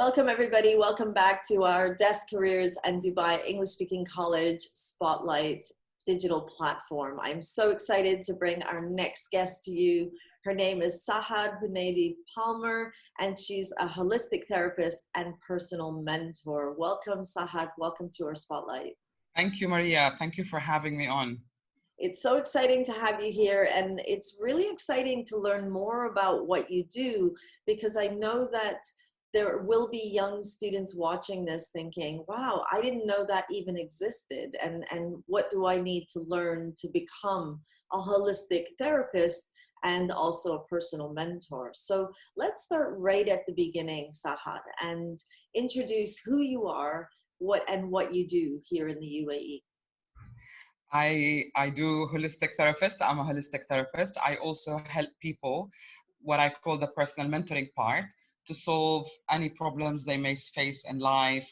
Welcome everybody. Welcome back to our Desk Careers and Dubai English Speaking College Spotlight digital platform. I'm so excited to bring our next guest to you. Her name is Sahar Huneidi-Palmer, and she's a holistic therapist and personal mentor. Welcome, Sahar. Welcome to our Spotlight. Thank you, Maria. Thank you for having me on. It's so exciting to have you here, and it's really exciting to learn more about what you do, because I know that there will be young students watching this thinking, wow, I didn't know that even existed, and what do I need to learn to become a holistic therapist and also a personal mentor? So let's start right at the beginning, Sahar, and introduce who you are, what you do here in the UAE. I do holistic therapist. I'm a holistic therapist. I also help people, what I call the personal mentoring part, to solve any problems they may face in life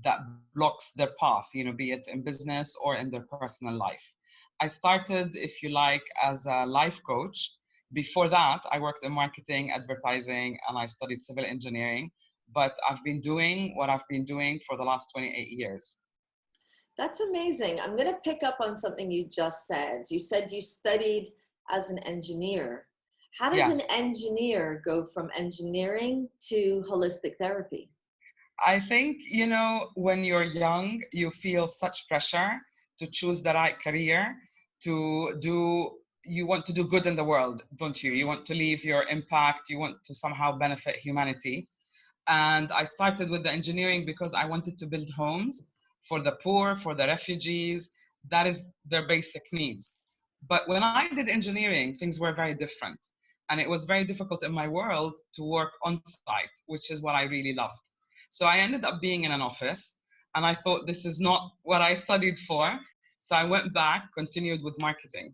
that blocks their path, be it in business or in their personal life. I started, if you like, as a life coach. Before that, I worked in marketing, advertising, and I studied civil engineering. But I've been doing what I've been doing for the last 28 years. That's amazing. I'm going to pick up on something you just said. You said you studied as an engineer. How does an engineer go from engineering to holistic therapy? I think, when you're young, you feel such pressure to choose the right career, you want to do good in the world, don't you? You want to leave your impact, you want to somehow benefit humanity. And I started with the engineering because I wanted to build homes for the poor, for the refugees. That is their basic need. But when I did engineering, things were very different. And it was very difficult in my world to work on site, which is what I really loved. So I ended up being in an office, and I thought this is not what I studied for. So I went back, continued with marketing.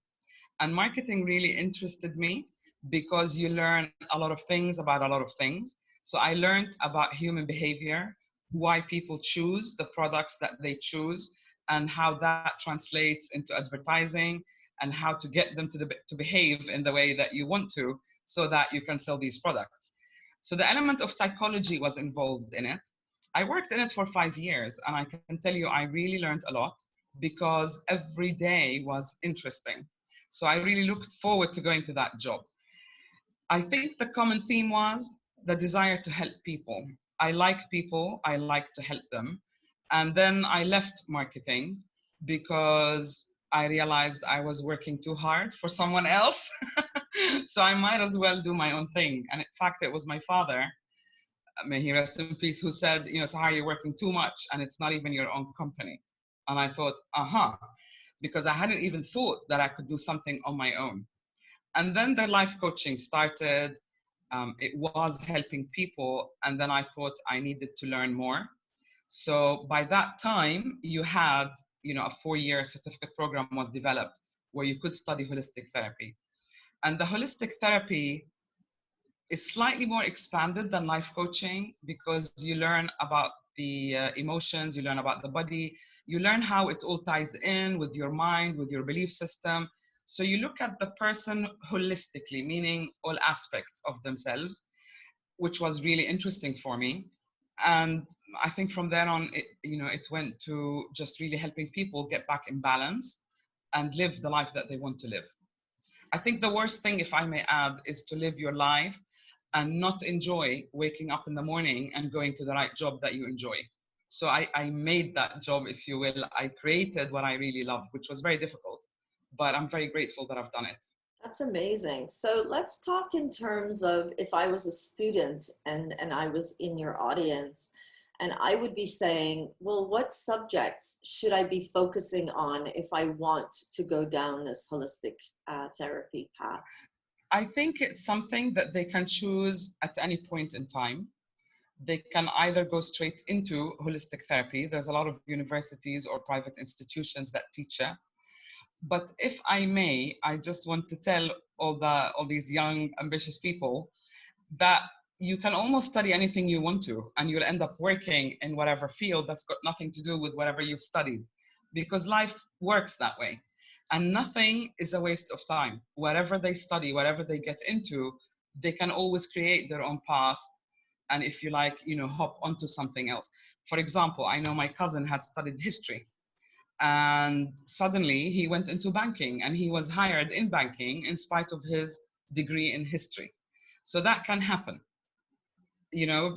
And marketing really interested me because you learn a lot of things about a lot of things. So I learned about human behavior, why people choose the products that they choose, and how that translates into advertising, and how to get them to behave in the way that you want to, so that you can sell these products. So the element of psychology was involved in it. I worked in it for 5 years, and I can tell you I really learned a lot because every day was interesting. So I really looked forward to going to that job. I think the common theme was the desire to help people. I like people, I like to help them. And then I left marketing because I realized I was working too hard for someone else. So I might as well do my own thing. And in fact, it was my father, may he rest in peace, who said, Sahar, you're working too much and it's not even your own company. And I thought, because I hadn't even thought that I could do something on my own. And then the life coaching started. It was helping people. And then I thought I needed to learn more. So by that time, you had, a 4-year certificate program was developed where you could study holistic therapy. And the holistic therapy is slightly more expanded than life coaching because you learn about the emotions, you learn about the body, you learn how it all ties in with your mind, with your belief system. So you look at the person holistically, meaning all aspects of themselves, which was really interesting for me. And I think from then on, it went to just really helping people get back in balance and live the life that they want to live. I think the worst thing, if I may add, is to live your life and not enjoy waking up in the morning and going to the right job that you enjoy. So I made that job, if you will. I created what I really love, which was very difficult, but I'm very grateful that I've done it. That's amazing. So let's talk in terms of if I was a student and I was in your audience, and I would be saying, well, what subjects should I be focusing on if I want to go down this holistic therapy path? I think it's something that they can choose at any point in time. They can either go straight into holistic therapy. There's a lot of universities or private institutions that teach it. But if I may, I just want to tell all these young, ambitious people that you can almost study anything you want to, and you'll end up working in whatever field that's got nothing to do with whatever you've studied, because life works that way. And nothing is a waste of time. Whatever they study, whatever they get into, they can always create their own path and if you like, hop onto something else. For example, I know my cousin had studied history, and suddenly he went into banking, and he was hired in banking in spite of his degree in history. So that can happen,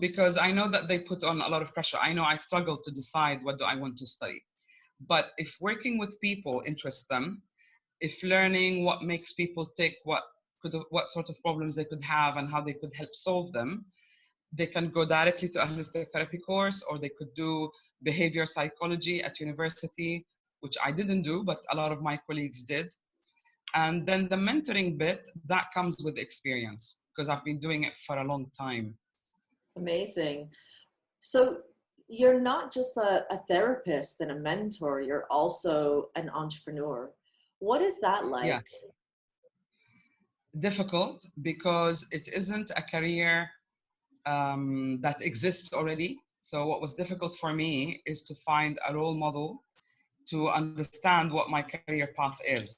because I know that they put on a lot of pressure. I know I struggle to decide what do I want to study. But if working with people interests them, if learning what makes people tick, what sort of problems they could have and how they could help solve them, they can go directly to a holistic therapy course, or they could do behavior psychology at university, which I didn't do, but a lot of my colleagues did. And then the mentoring bit, that comes with experience, because I've been doing it for a long time. Amazing. So you're not just a therapist and a mentor, you're also an entrepreneur. What is that like? Yes. Difficult, because it isn't a career that exists already. So what was difficult for me is to find a role model to understand what my career path is.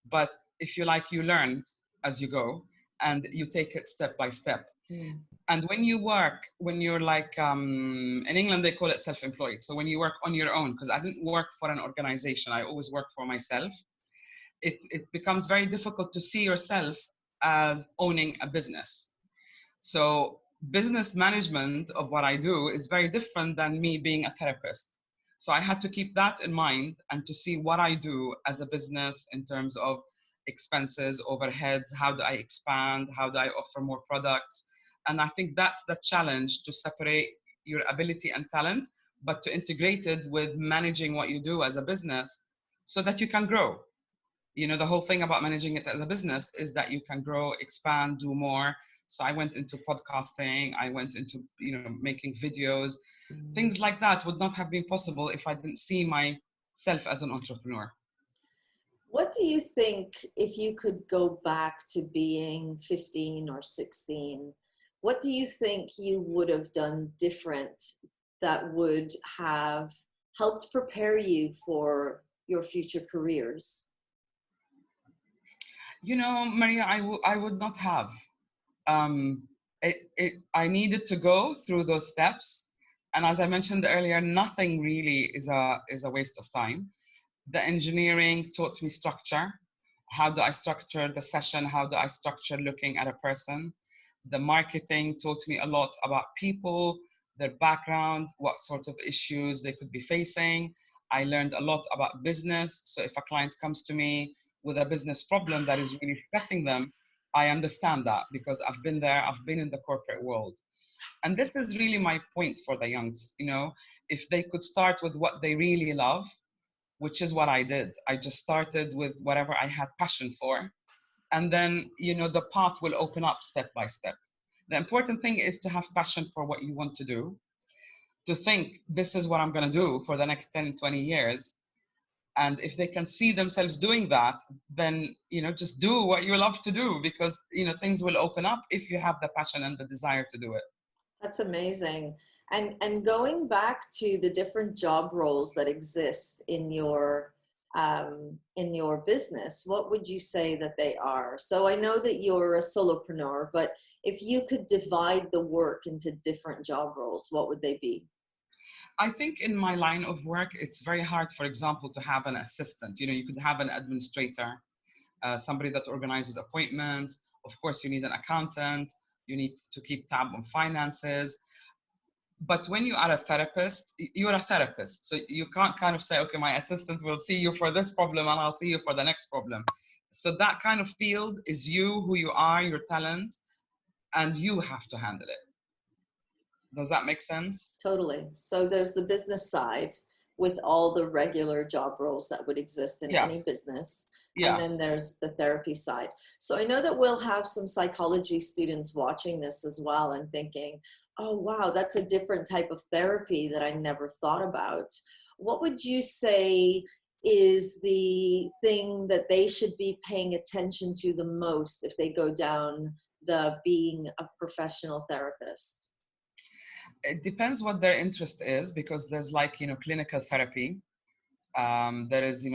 But if you like, you learn as you go, and you take it step by step. Mm. And when you're like, in England, they call it self-employed. So when you work on your own, because I didn't work for an organization, I always worked for myself, it becomes very difficult to see yourself as owning a business. So business management of what I do is very different than me being a therapist. So I had to keep that in mind and to see what I do as a business in terms of expenses, overheads, how do I expand, how do I offer more products. And I think that's the challenge, to separate your ability and talent, but to integrate it with managing what you do as a business so that you can grow. The whole thing about managing it as a business is that you can grow, expand, do more. So I went into podcasting, I went into, making videos. Things like that would not have been possible if I didn't see myself as an entrepreneur. What do you think, if you could go back to being 15 or 16, what do you think you would have done different that would have helped prepare you for your future careers? Maria, I would not have. Um, I needed to go through those steps. And as I mentioned earlier, nothing really is a waste of time. The engineering taught me structure. How do I structure the session? How do I structure looking at a person? The marketing taught me a lot about people, their background, what sort of issues they could be facing. I learned a lot about business. So if a client comes to me with a business problem that is really stressing them, I understand that because I've been there, I've been in the corporate world. And this is really my point for the youngs, if they could start with what they really love, which is what I did. I just started with whatever I had passion for. And then, the path will open up step by step. The important thing is to have passion for what you want to do, to think this is what I'm going to do for the next 10, 20 years. And if they can see themselves doing that, then, just do what you love to do, because, things will open up if you have the passion and the desire to do it. That's amazing. And going back to the different job roles that exist in your business, what would you say that they are? So I know that you're a solopreneur, but if you could divide the work into different job roles, what would they be? I think in my line of work, it's very hard, for example, to have an assistant. You could have an administrator, somebody that organizes appointments. Of course, you need an accountant. You need to keep tab on finances. But when you are a therapist, you're a therapist. So you can't kind of say, okay, my assistant will see you for this problem and I'll see you for the next problem. So that kind of field is you, who you are, your talent, and you have to handle it. Does that make sense? Totally. So there's the business side with all the regular job roles that would exist in any business. And Yeah. then there's the therapy side. So I know that we'll have some psychology students watching this as well and thinking, oh, wow, that's a different type of therapy that I never thought about. What would you say is the thing that they should be paying attention to the most if they go down the being a professional therapist? It depends what their interest is, because there's like, clinical therapy. There is,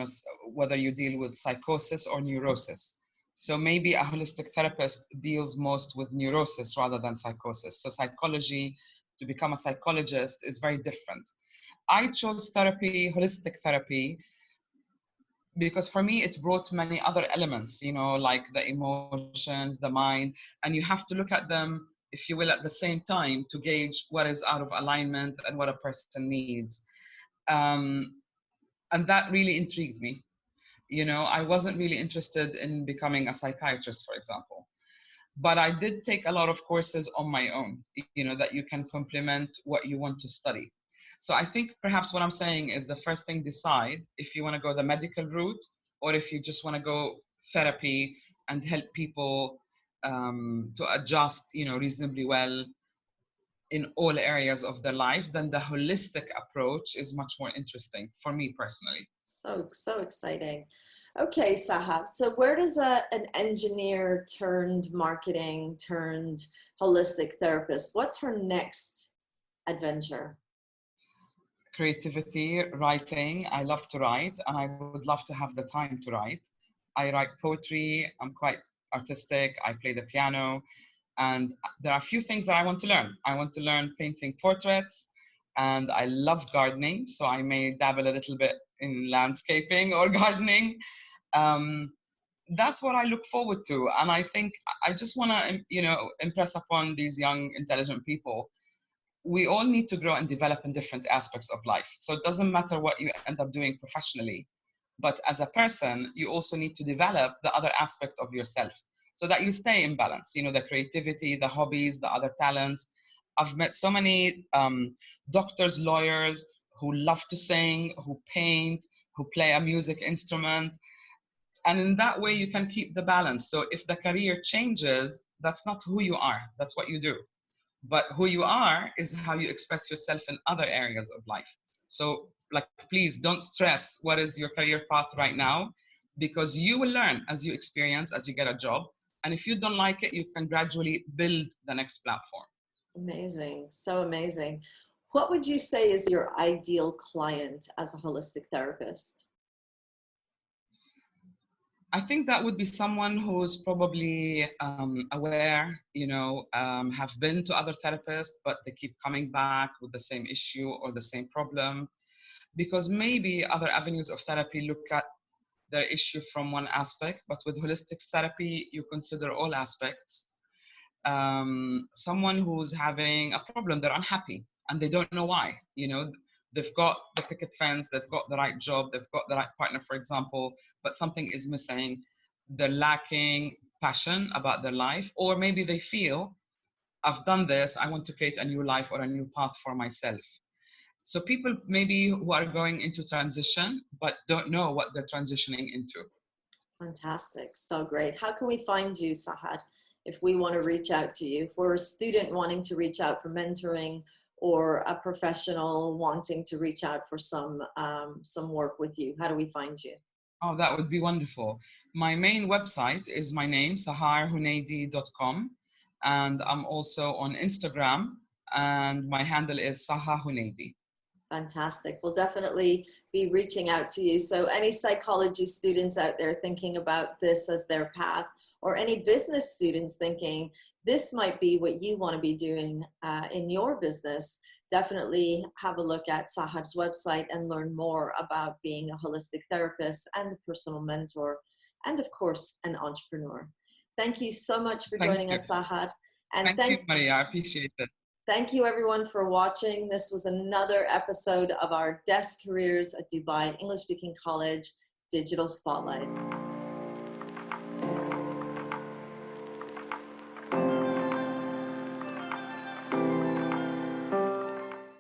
whether you deal with psychosis or neurosis. So maybe a holistic therapist deals most with neurosis rather than psychosis. So psychology, to become a psychologist, is very different. I chose therapy, holistic therapy, because for me it brought many other elements, like the emotions, the mind, and you have to look at them, if you will, at the same time to gauge what is out of alignment and what a person needs. Um, and that really intrigued me. I wasn't really interested in becoming a psychiatrist, for example, but I did take a lot of courses on my own, that you can complement what you want to study. So I think perhaps what I'm saying is the first thing, decide if you want to go the medical route or if you just want to go therapy and help people to adjust, reasonably well in all areas of their life. Then the holistic approach is much more interesting for me personally. So exciting. Okay, Sahar. So where does an engineer turned marketing turned holistic therapist, what's her next adventure? Creativity, writing. I love to write and I would love to have the time to write. I write poetry. I'm quite artistic. I play the piano. And there are a few things that I want to learn. I want to learn painting portraits, and I love gardening. So I may dabble a little bit in landscaping or gardening. Um, that's what I look forward to. And I think I just want to, impress upon these young, intelligent people. We all need to grow and develop in different aspects of life. So it doesn't matter what you end up doing professionally, but as a person, you also need to develop the other aspect of yourself so that you stay in balance, the creativity, the hobbies, the other talents. I've met so many doctors, lawyers who love to sing, who paint, who play a music instrument. And in that way, you can keep the balance. So if the career changes, that's not who you are, that's what you do. But who you are is how you express yourself in other areas of life. So, like, please don't stress what is your career path right now, because you will learn as you experience, as you get a job. And if you don't like it, you can gradually build the next platform. Amazing. So amazing. What would you say is your ideal client as a holistic therapist? I think that would be someone who's probably aware, have been to other therapists, but they keep coming back with the same issue or the same problem. Because maybe other avenues of therapy look at their issue from one aspect, but with holistic therapy, you consider all aspects. Someone who's having a problem, they're unhappy and they don't know why. They've got the picket fence, they've got the right job, they've got the right partner, for example, but something is missing. They're lacking passion about their life, or maybe they feel, I've done this, I want to create a new life or a new path for myself. So people maybe who are going into transition, but don't know what they're transitioning into. Fantastic. So great. How can we find you, Sahar, if we want to reach out to you? If we're a student wanting to reach out for mentoring, or a professional wanting to reach out for some work with you, how do we find you? Oh, that would be wonderful. My main website is my name, saharhuneidi.com. And I'm also on Instagram, and my handle is Sahar Huneidi. Fantastic. We'll definitely be reaching out to you. So any psychology students out there thinking about this as their path, or any business students thinking this might be what you want to be doing in your business, definitely have a look at Sahar's website and learn more about being a holistic therapist and a personal mentor, and of course, an entrepreneur. Thank you so much for Thank joining you. us, Sahar. And Thank you, Maria. I appreciate it. thank you everyone for watching. This was another episode of our Desk Careers at Dubai English Speaking College Digital Spotlights.